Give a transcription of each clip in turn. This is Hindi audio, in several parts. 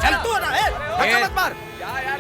चल तू हटा, धक्का मत मार।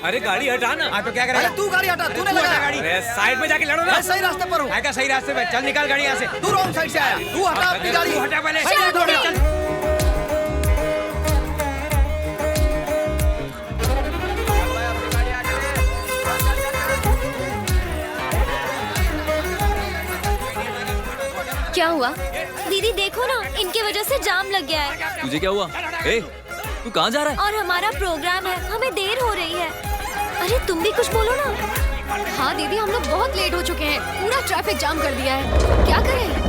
अरे गाड़ी हटा ना। हाँ तो क्या करेगा? तू गाड़ी हटा, तूने लगाया गाड़ी। अरे साइड में जाके लड़ो ना। मैं सही रास्ते पर हूँ। क्या सही रास्ते पे? चल निकाल गाड़ी यहाँ से। तू रॉन्ग साइड से आया। तू हटा अपनी गाड़ी। तू हटा पहले। चल। क्या हुआ दीदी? देखो ना, इनकी वजह से जाम लग गया है। तुझे क्या हुआ? ए, तू कहाँ जा रहा है? और हमारा प्रोग्राम है, हमें देर हो रही है। अरे तुम भी कुछ बोलो ना। हाँ दीदी, हम लोग बहुत लेट हो चुके हैं, पूरा ट्रैफिक जाम कर दिया है। क्या करें?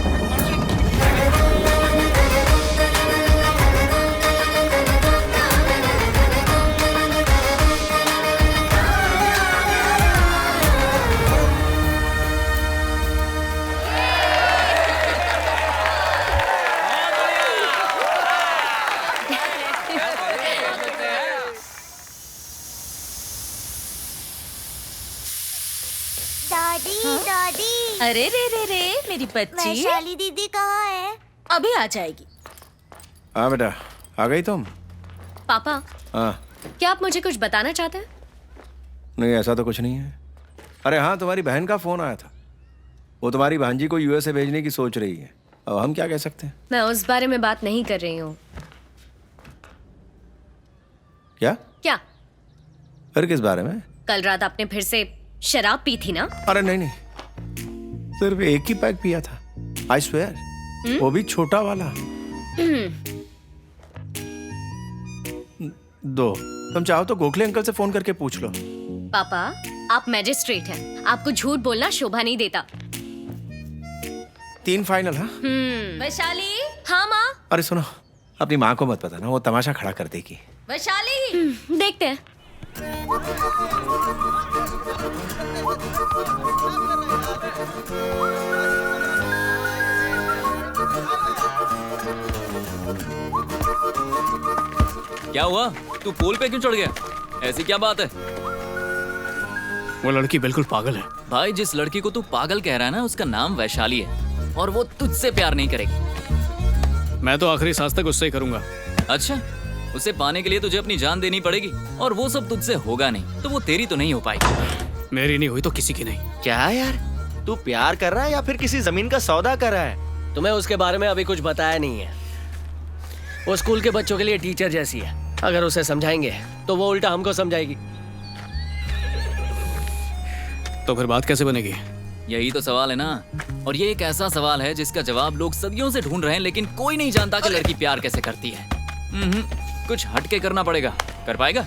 दादी। अरे रे मेरी बच्ची। वैशाली दीदी कहाँ है? अभी आ जाएगी। हाँ बेटा, आ गई तुम? पापा, हाँ। क्या आप मुझे कुछ बताना चाहते हैं? नहीं, ऐसा तो कुछ नहीं है। अरे हाँ, तुम्हारी बहन का फोन आया था। वो तुम्हारी भांजी को यूएसए भेजने की सोच रही है। अब हम क्या कह सकते हैं? मैं उस बारे में बात नहीं कर रही हूँ। क्या? क्या? फिर किस बारे में? कल रात आपने फिर से शराब पी थी ना? अरे नहीं, सिर्फ एक ही पैक पिया था। आई स्वेयर, वो भी छोटा वाला। दो। तुम चाहो तो गोखले अंकल से फोन करके पूछ लो। पापा, आप मैजिस्ट्रेट हैं, आपको झूठ बोलना शोभा नहीं देता। 3 फाइनल। हाँ वैशाली। हाँ माँ। अरे सुनो, अपनी माँ को मत बताना, वो तमाशा खड़ा कर देगी। वैशाली। देखते हैं। क्या हुआ? तू पोल पे क्यों चढ़ गया? ऐसी क्या बात है? वो लड़की बिल्कुल पागल है। भाई, जिस लड़की को तू पागल कह रहा है ना, उसका नाम वैशाली है और वो तुझसे प्यार नहीं करेगी। मैं तो आखिरी सांस तक उससे ही करूंगा। अच्छा, उसे पाने के लिए तुझे अपनी जान देनी पड़ेगी और वो सब तुझसे होगा नहीं, तो वो तेरी तो नहीं हो पाएगी। मेरी नहीं हुई तो किसी की नहीं। क्या यार, तू प्यार कर रहा है या फिर किसी जमीन का सौदा कर रहा है? तुम्हें उसके बारे में अभी कुछ बताया नहीं है। वो स्कूल के बच्चों के लिए टीचर जैसी है। अगर उसे समझाएंगे तो वो उल्टा हमको समझाएगी। तो फिर बात कैसे बनेगी? यही तो सवाल है ना। और ये एक ऐसा सवाल है जिसका जवाब लोग सदियों से ढूंढ रहे हैं, लेकिन कोई नहीं जानता कि लड़की प्यार कैसे करती है। कुछ हटके करना पड़ेगा। कर पाएगा?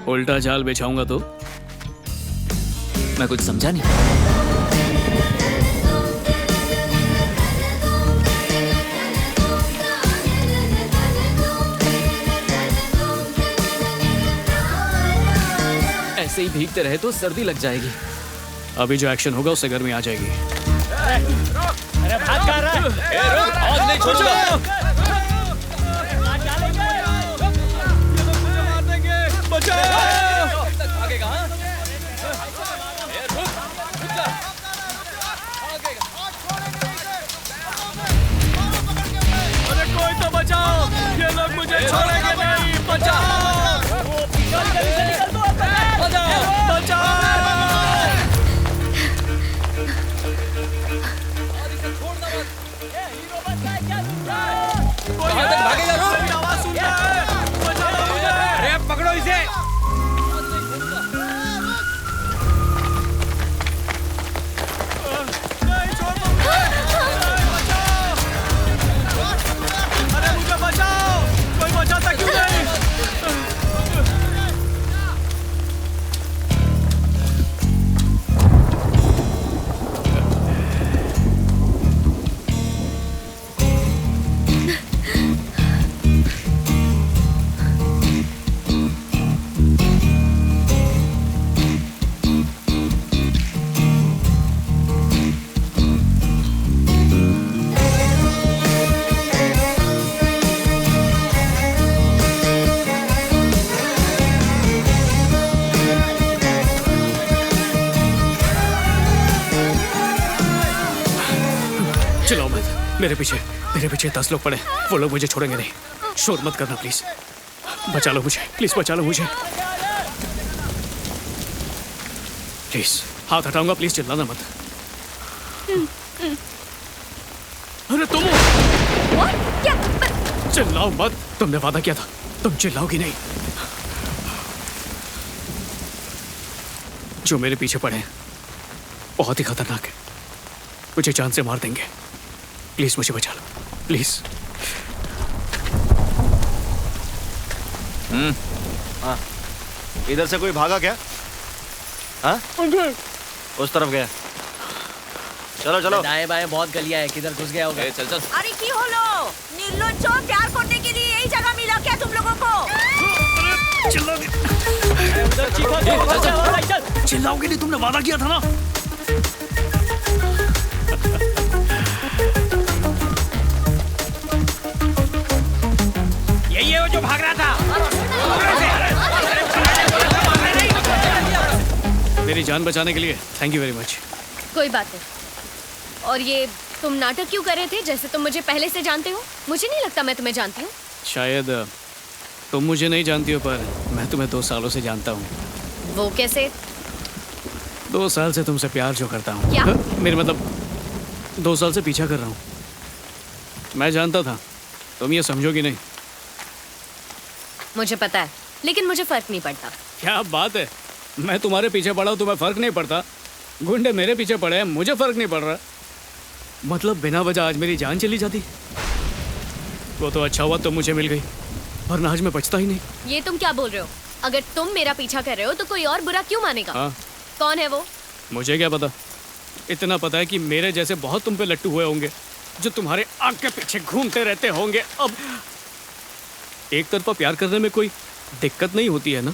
उल्टा जाल बिछाऊंगा तो? मैं कुछ समझा नहीं। ऐसे ही भीगते रहे तो सर्दी लग जाएगी। अभी जो एक्शन होगा उससे गर्मी आ जाएगी। अरे भाग कर रहा है। आज नहीं छोड़ूंगा। अरे कोई तो बचाओ, ये लोग मुझे छोड़ेंगे नहीं। बचाओ, मेरे पीछे 10 लोग पड़े, वो लोग मुझे छोड़ेंगे नहीं। शोर मत करना प्लीज, बचा लो मुझे, प्लीज बचा लो मुझे, प्लीज। हाथ हटाऊंगा, प्लीज चिल्लाना मत। अरे तुम क्या? चिल्लाओ मत, तुमने वादा किया था, तुम चिल्लाओगी नहीं। जो मेरे पीछे पड़े हैं बहुत ही खतरनाक है, मुझे जान से मार देंगे। प्लीज मुझे बचा लो, प्लीज। हाँ, इधर से कोई भागा क्या? हाँ, उस तरफ गया। चलो चलो। दाएं बाएं बहुत गलियां है, किधर घुस गया होगा। चल चल। अरे की হলো निर्लज्ज प्यार करने के लिए यही जगह मिला क्या तुम लोगों को? चिल्लाओगे नहीं, तुमने वादा किया था ना। यही है वो जो भाग रहा था। मेरी जान बचाने के लिए थैंक यू वेरी मच। कोई बात नहीं। और ये तुम नाटक क्यों कर रहे थे, जैसे तुम मुझे पहले से जानते हो? मुझे नहीं लगता मैं तुम्हें जानती हूँ। शायद तुम मुझे नहीं जानती हो, पर मैं तुम्हें 2 सालों से जानता हूँ। वो कैसे? 2 साल से तुमसे प्यार जो करता हूँ। क्या? मेरे मतलब 2 साल से पीछा कर रहा हूँ। मैं जानता था तुम ये समझोगी नहीं। मुझे पता है, लेकिन मुझे फर्क नहीं पड़ता। क्या बात है, मैं तुम्हारे पीछे पड़ा हूँ, तुम्हें फर्क नहीं पड़ता? गुंडे मेरे पीछे पड़े हैं, मुझे फर्क नहीं पड़ रहा। मतलब बिना वजह आज मेरी जान चली जाती। वो तो अच्छा हुआ तुम मुझे मिल गई, वरना आज मैं बचता ही नहीं। ये तुम क्या बोल रहे हो? अगर तुम मेरा पीछा कर रहे हो तो कोई और बुरा क्यों मानेगा? हाँ, कौन है वो? मुझे क्या पता। इतना पता है कि मेरे जैसे बहुत तुम पे लट्टू हुए होंगे, जो तुम्हारे आग के पीछे घूमते रहते होंगे। अब एक तरफा प्यार करने में कोई दिक्कत नहीं होती है ना?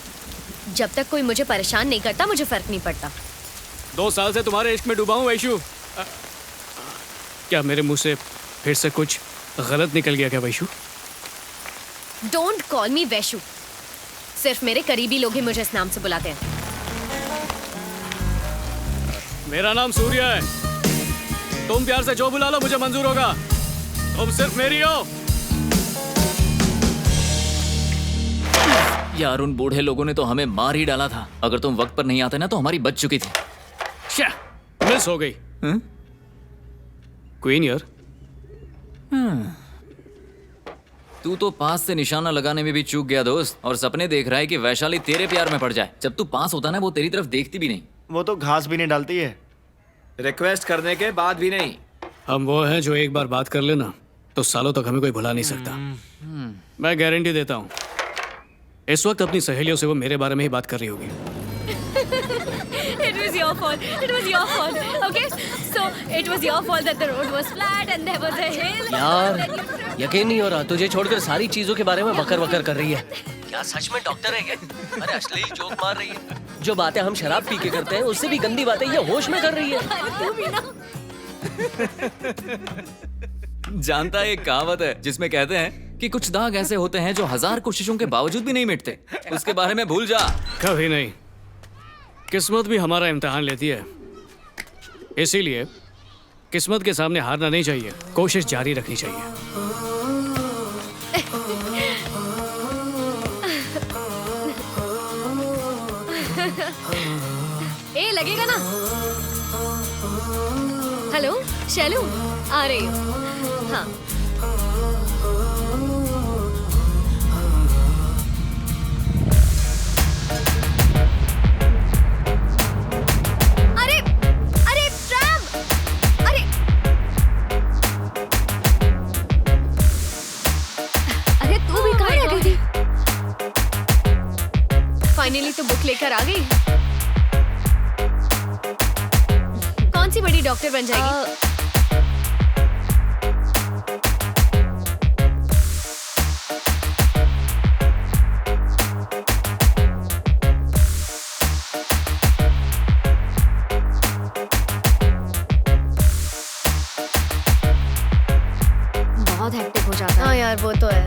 जब तक कोई मुझे परेशान नहीं करता मुझे फर्क नहीं पड़ता। 2 साल से तुम्हारे इश्क में डूबा हूँ वैशु। क्या मेरे मुंह से फिर से कुछ गलत निकल गया क्या वैशु? डोंट कॉल मी वैशु। सिर्फ मेरे करीबी लोग ही मुझे इस नाम से बुलाते हैं। मेरा नाम सूर्य है। तुम प्यार से जो बुला लो मुझे मंजूर होगा। तुम सिर्फ मेरी हो। यार उन बूढ़े लोगों ने तो हमें मार ही डाला था। अगर तुम वक्त पर नहीं आते ना तो हमारी बच चुकी थी। मिस हो गई। क्वीन यार। तू तो पास से निशाना लगाने में भी चूक गया दोस्त, और सपने देख रहा है कि वैशाली तेरे प्यार में पड़ जाए। जब तू पास होता ना वो तेरी तरफ देखती भी नहीं। वो तो घास भी नहीं डालती है। रिक्वेस्ट करने के बाद भी नहीं। हम वो हैं जो एक बार बात कर लेना तो सालों तक हमें कोई भुला नहीं सकता। मैं गारंटी देता हूँ इस वक्त अपनी सहेलियों से वो मेरे बारे में ही बात कर रही होगी। It was your fault. It was your fault. Okay? So it was your fault that the road was flat and there was a hill. यार यकीन नहीं हो रहा, तुझे छोड़कर सारी चीजों के बारे में बकर बकर कर रही है। क्या सच में डॉक्टर है क्या? अरे अश्लील जोक मार रही है। जो बातें हम शराब पी के करते हैं उससे भी गंदी बातें ये होश में कर रही है। तू भी ना। जानता है एक कहावत है जिसमें कहते हैं कि कुछ दाग ऐसे होते हैं जो 1000 कोशिशों के बावजूद भी नहीं मिटते। उसके बारे में भूल जा। कभी नहीं। किस्मत भी हमारा इम्तिहान लेती है, इसीलिए किस्मत के सामने हारना नहीं चाहिए, कोशिश जारी रखनी चाहिए। ए लगेगा ना। हेलो शैलू, आ रही हूँ। हाँ अरे अरे ट्रैम, अरे अरे तू भी कहाँ रह गई थी? फाइनली तो बुक लेकर आ गई। कौन सी बड़ी डॉक्टर बन जाएगी? बहुत हेक्टिक हो जाता है। हाँ यार वो तो है।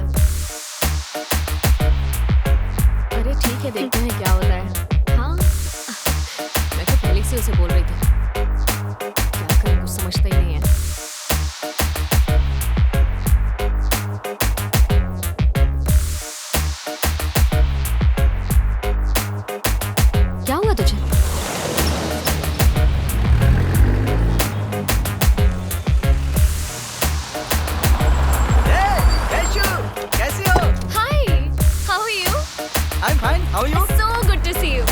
अरे ठीक है, देखते हैं क्या होता है। हाँ, मैं तो पहले से उसे बोल रही थी, क्या करूं कुछ समझता ही नहीं है। Fine. How are you? So good to see you.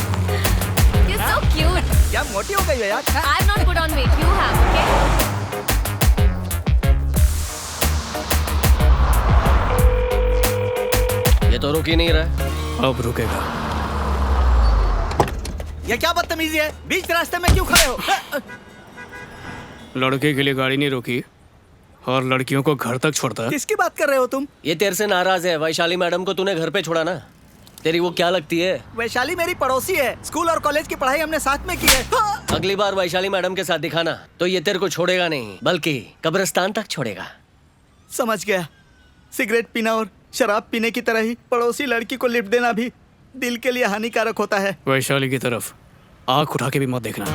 You're so cute. क्या मोटी हो गई हो यार? I've not put on weight. You have, okay? ये तो रुक ही नहीं रहा है। अब रुकेगा। ये क्या बदतमीजी है? बीच रास्ते में क्यों खड़े हो? लड़के के लिए गाड़ी नहीं रोकी और लड़कियों को घर तक छोड़ता है। किसकी बात कर रहे हो तुम? ये तेरे से नाराज है। वैशाली मैडम को तूने घर पे छोड़ा ना, तेरी वो क्या लगती है? वैशाली मेरी पड़ोसी है। स्कूल और कॉलेज की पढ़ाई हमने साथ में की है। अगली बार वैशाली मैडम के साथ दिखाना तो ये तेरे को छोड़ेगा नहीं, बल्कि कब्रिस्तान तक छोड़ेगा। समझ गया। सिगरेट पीना और शराब पीने की तरह ही पड़ोसी लड़की को लिफ्ट देना भी दिल के लिए हानिकारक होता है। वैशाली की तरफ आँख उठा के भी मत देखना।